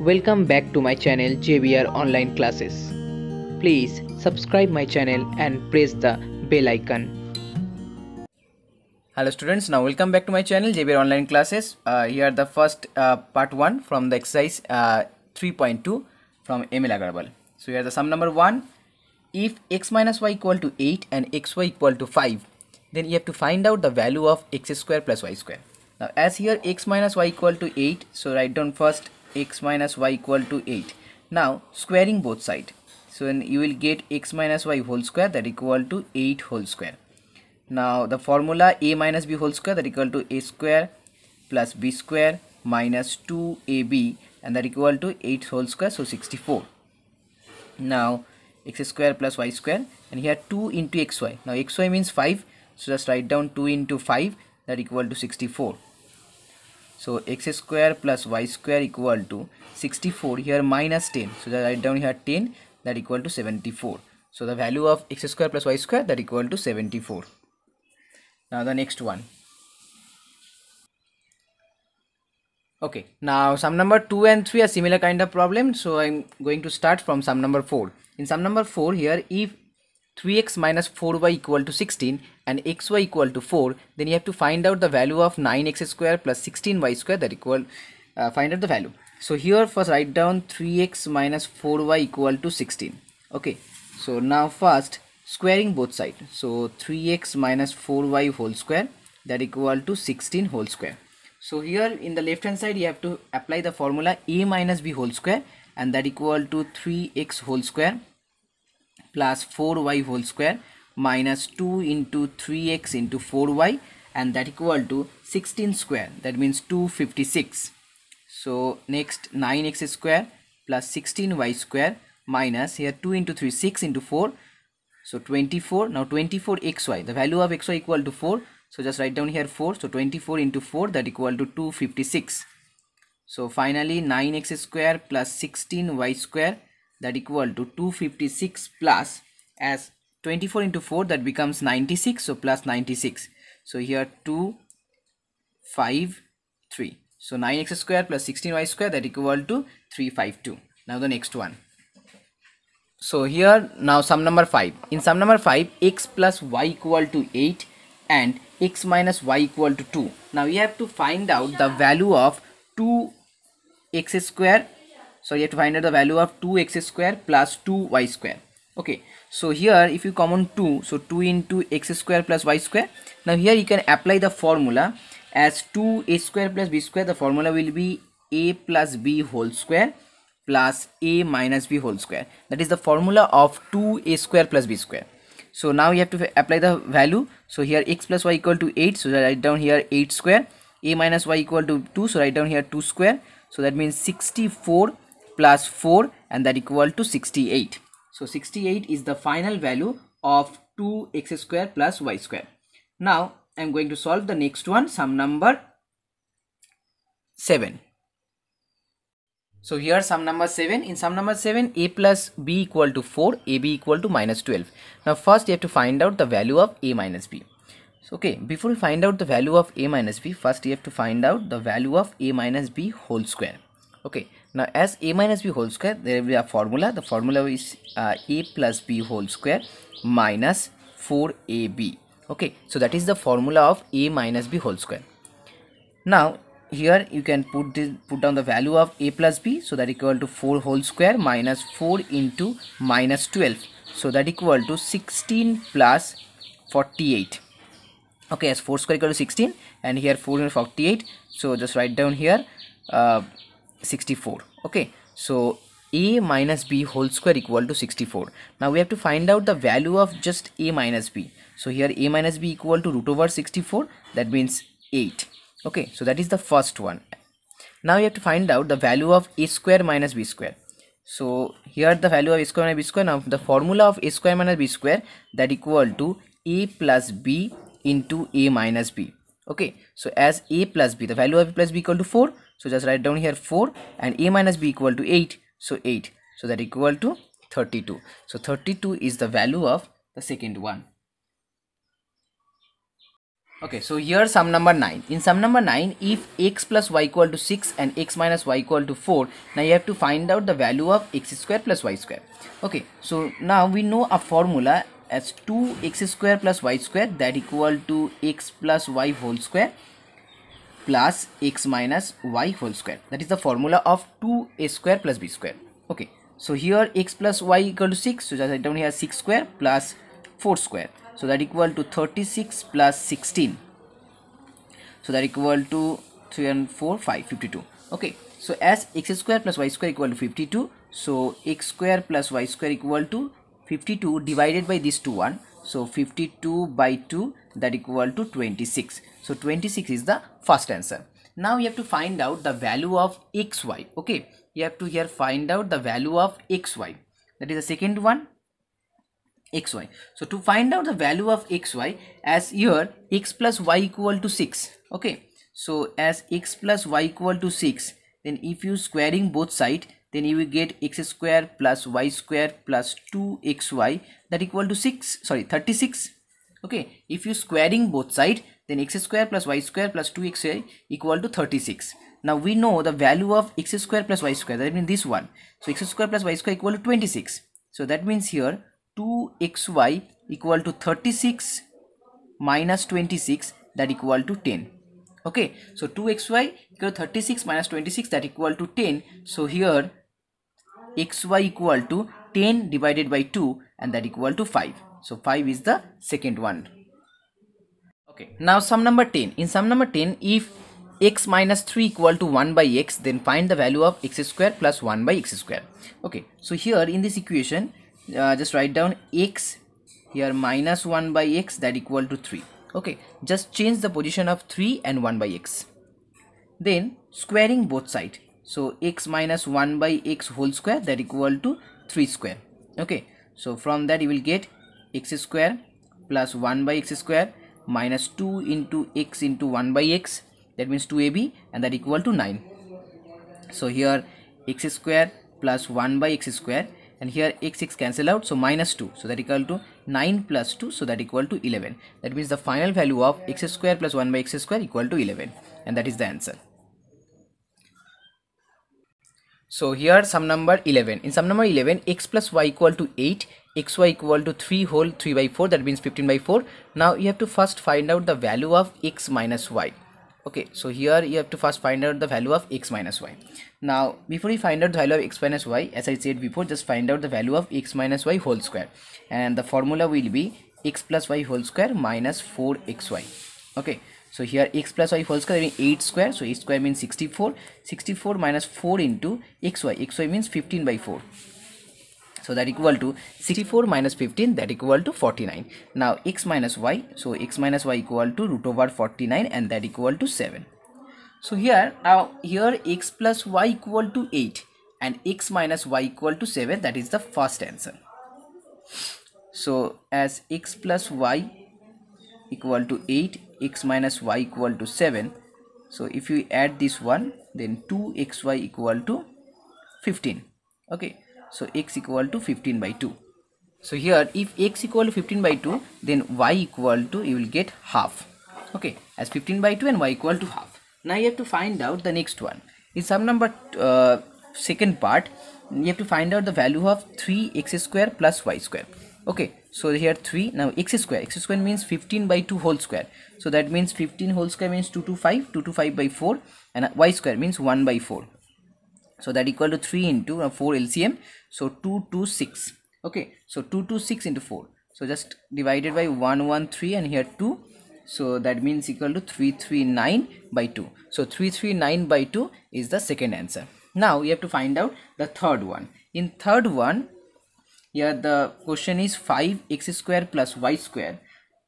Welcome back to my channel JBR Online Classes. Please subscribe my channel and press the bell icon. Hello students, now welcome back to my channel JBR Online Classes. Here the first part 1 from the exercise 3.2 from Emil Agarwal. So here the sum number 1. If x minus y equal to 8 and xy equal to 5, then you have to find out the value of x square plus y square. Now as here x minus y equal to 8, so write down first x minus y equal to 8. Now squaring both sides, so then you will get x minus y whole square that equal to 8 whole square. Now the formula a minus b whole square that equal to a square plus b square minus 2ab, and that equal to 8 whole square, so 64. Now x square plus y square, and here 2 into xy. Now xy means 5, so just write down 2 into 5 that equal to 64. So x square plus y square equal to 64, here minus 10, so just write down here 10 that equal to 74. So the value of x square plus y square that equal to 74. Now the next one. Okay, now sum number 2 and 3 are similar kind of problem, so I'm going to start from sum number 4. In sum number 4 here, if 3x minus 4y equal to 16 and xy equal to 4, then you have to find out the value of 9x square plus 16y square that equal, find out the value. So here first write down 3x minus 4y equal to 16. Okay, so now first squaring both sides, so 3x minus 4y whole square that equal to 16 whole square. So here in the left hand side you have to apply the formula a minus b whole square, and that equal to 3x whole square plus 4y whole square minus 2 into 3x into 4y, and that equal to 16 square, that means 256. So next 9x square plus 16y square minus here 2 into 3 6 into 4, so 24. Now 24xy, the value of xy equal to 4, so just write down here 4, so 24 into 4 that equal to 256. So finally 9x square plus 16y square that equal to 256, plus as 24 into 4 that becomes 96, so plus 96. So here 2 5 3, so 9x square plus 16y square that equal to 352. Now the next one. So here now sum number 5. In sum number 5, x plus y equal to 8 and x minus y equal to 2. Now you have to find out the value of 2x square. So you have to find out the value of 2x square plus 2y square. Okay, so here if you common 2, so 2 into x square plus y square. Now here you can apply the formula as 2a square plus b square. The formula will be a plus b whole square plus a minus b whole square. That is the formula of 2a square plus b square. So now you have to apply the value. So here x plus y equal to 8, so write down here 8 square. A minus y equal to 2, so write down here 2 square. So that means 64 plus 4, and that equal to 68. So 68 is the final value of 2x square plus y square. Now I am going to solve the next one, sum number 7. So here sum number 7. In sum number 7, a plus b equal to 4, ab equal to minus 12. Now first you have to find out the value of a minus b. So okay, before we find out the value of a minus b, first you have to find out the value of a minus b whole square. Okay, now as a minus b whole square, there will be a formula. The formula is a plus b whole square minus 4ab. Okay, so that is the formula of a minus b whole square. Now here you can put down the value of a plus b, so that equal to 4 whole square minus 4 into minus 12, so that equal to 16 plus 48. Okay, as 4 square equal to 16, and here 4 into 48, so just write down here 64. Okay, so a minus b whole square equal to 64. Now we have to find out the value of just a minus b. So here a minus b equal to root over 64, that means 8. Okay, so that is the first one. Now you have to find out the value of a square minus b square. So here the value of a square minus b square. Now the formula of a square minus b square that equal to a plus b into a minus b. Okay, so as a plus b, the value of a plus b equal to 4, so just write down here 4, and a minus b equal to 8, so 8, so that equal to 32. So 32 is the value of the second one. Okay, so here sum number 9. In sum number 9, if x plus y equal to 6 and x minus y equal to 4, now you have to find out the value of x square plus y square. Okay, so now we know a formula as 2x square plus y square, that equal to x plus y whole square plus x minus y whole square. That is the formula of 2a square plus b square. Okay, so here x plus y equal to 6, so just write down here 6 square plus 4 square, so that equal to 36 plus 16, so that equal to 3 and 4 5 52. Okay, so as x square plus y square equal to 52, so x square plus y square equal to 52 divided by this 2 1, so 52 by 2, that equal to 26. So 26 is the first answer. Now you have to find out the value of xy. Okay, you have to here find out the value of xy, that is the second one, xy. So to find out the value of xy, as here x plus y equal to 6. Okay, so as x plus y equal to 6, then if you squaring both sides, then you will get x square plus y square plus 2xy, that equal to 36. Okay, if you squaring both sides, then x square plus y square plus 2xy equal to 36. Now we know the value of x square plus y square, that means this one. So x square plus y square equal to 26. So that means here 2xy equal to 36 minus 26, that equal to 10. Okay, so 2xy equal to 36 minus 26, that equal to 10. So here xy equal to 10 divided by 2, and that equal to 5. So 5 is the second one. Okay, now sum number 10. In sum number 10, if x minus 3 equal to 1 by x, then find the value of x square plus 1 by x square. Okay, so here in this equation, just write down x here minus 1 by x, that equal to 3. Okay, just change the position of 3 and 1 by x. Then squaring both sides, so x minus 1 by x whole square, that equal to 3 square. Okay, so from that you will get x square plus 1 by x square minus 2 into x into 1 by x, that means 2ab, and that equal to 9. So here x square plus 1 by x square, and here x cancel out, so minus 2, so that equal to 9 plus 2, so that equal to 11. That means the final value of x square plus 1 by x square equal to 11, and that is the answer. So here sum number 11. In sum number 11, x plus y equal to 8, xy equal to 3 whole 3 by 4, that means 15 by 4. Now you have to first find out the value of x minus y. Okay, so here you have to first find out the value of x minus y. Now before you find out the value of x minus y, as I said before, just find out the value of x minus y whole square, and the formula will be x plus y whole square minus 4xy. Okay, so here x plus y whole square means 8 square, so 8 square means 64. 64 minus 4 into xy means 15 by 4. So that equal to 64 minus 15, that equal to 49. Now x minus y, so x minus y equal to root over 49, and that equal to 7. So here x plus y equal to 8 and x minus y equal to 7, that is the first answer. So as x plus y equal to 8, x minus y equal to 7, so if you add this one, then 2xy equal to 15. Okay, so x equal to 15 by 2. So here if x equal to 15 by 2, then y equal to, you will get half. Okay, as 15 by 2 and y equal to half. Now you have to find out the next one. In sum number second part, you have to find out the value of 3x square plus y square. Okay, so here 3, now x square means 15 by 2 whole square, so that means 15 whole square means 225 by 4, and y square means 1 by 4, so that equal to 3 into 4 LCM, so 226. Okay, so 226 into 4, so just divided by 113, and here 2, so that means equal to 339 by 2. So 339 by 2 is the second answer. Now you have to find out the third one. In third one, here the question is 5x square plus y square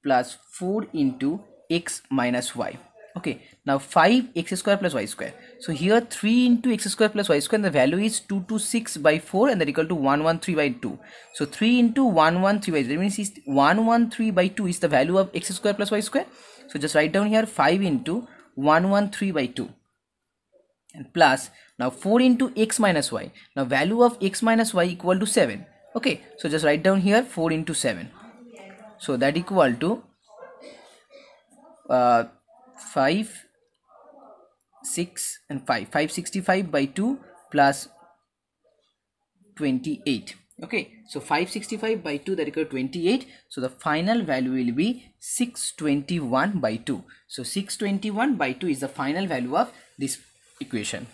plus 4 into x minus y. Okay, now 5x square plus y square, so here 3 into x square plus y square, and the value is 226 by 4, and that equal to 113 by 2. So 3 into 113 by 2, that means 113 by 2 is the value of x square plus y square. So just write down here 5 into 113 by 2, and plus now 4 into x minus y. Now value of x minus y equal to 7. Okay, so just write down here 4 into 7, so that equal to, 5, 6 and 5. 565 by 2 plus 28. Okay, so 565 by 2, that equal to 28. So the final value will be 621 by 2. So 621 by 2 is the final value of this equation.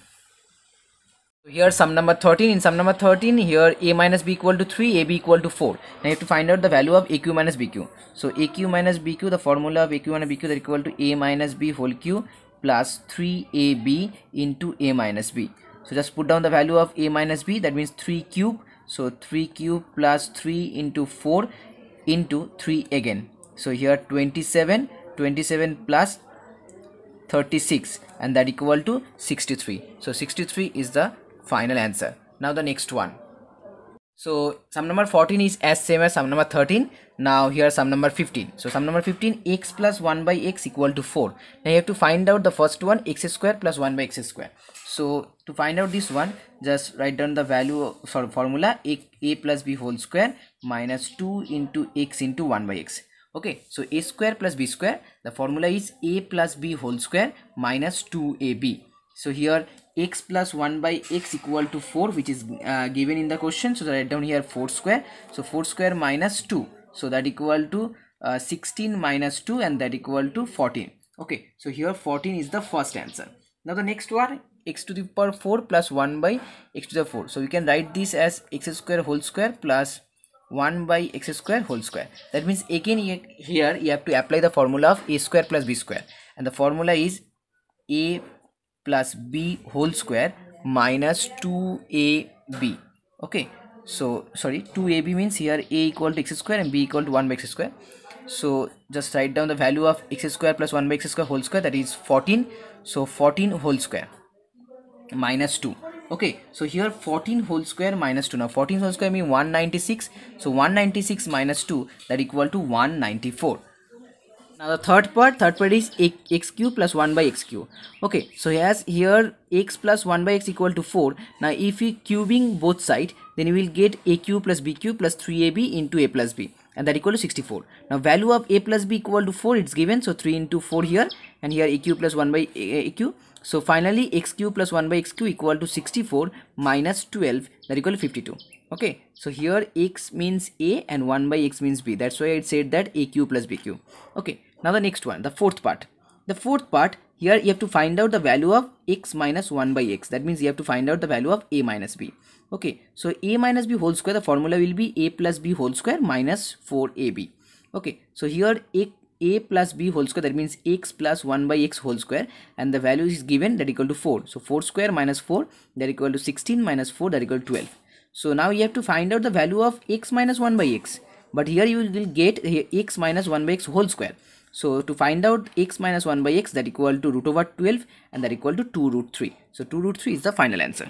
Here sum number 13. In sum number 13, here a minus b equal to 3, ab equal to 4. Now you have to find out the value of aq minus bq. So aq minus bq, the formula of aq minus bq, that equal to a minus b whole cube plus 3ab into a minus b. So just put down the value of a minus b, that means 3 cube. So 3 cube plus 3 into 4 into 3 again. So here 27 plus 36, and that equal to 63. So 63 is the final answer. Now the next one. So sum number 14 is as same as sum number 13. Now here sum number 15. So sum number 15, x plus 1 by x equal to 4. Now you have to find out the first one, x square plus 1 by x square. So to find out this one, just write down the value for formula a plus b whole square minus 2 into x into 1 by x. Okay, so a square plus b square, the formula is a plus b whole square minus 2ab. So here x plus 1 by x equal to 4, which is given in the question. So write down here 4 square. So 4 square minus 2. So that equal to 16 minus 2, and that equal to 14. Okay, so here 14 is the first answer. Now the next one, x to the power 4 plus 1 by x to the 4. So we can write this as x square whole square plus 1 by x square whole square. That means again here you have to apply the formula of a square plus b square, and the formula is a plus b whole square minus 2ab. Okay, so sorry, 2ab means here a equal to x square and b equal to 1 by x square. So just write down the value of x square plus 1 by x square whole square, that is 14. So 14 whole square minus 2. Okay, so here 14 whole square minus 2. Now 14 whole square means 196. So 196 minus 2, that equal to 194. Now the third part is x cube plus 1 by x cube. Okay, so as here x plus 1 by x equal to 4. Now if we cubing both sides, then you will get a cube plus b cube plus 3ab into a plus b, and that equal to 64. Now value of a plus b equal to 4, it's given. So 3 into 4 here, and here a cube plus 1 by a cube. So finally x cube plus 1 by x cube equal to 64 minus 12, that equal to 52. Okay, so here x means a and 1 by x means b. That's why I said that a cube plus b cube. Okay, now the next one, the fourth part. The fourth part, here you have to find out the value of x minus 1 by x. That means you have to find out the value of a minus b. Okay, so a minus b whole square, the formula will be a plus b whole square minus 4ab. Okay, so here a plus b whole square, that means x plus 1 by x whole square, and the value is given, that equal to 4. So 4 square minus 4, that equal to 16 minus 4, that equal to 12. So now you have to find out the value of x minus 1 by x, but here you will get x minus 1 by x whole square. So to find out x minus 1 by x, that equal to root over 12, and that equal to 2 root 3. So 2 root 3 is the final answer.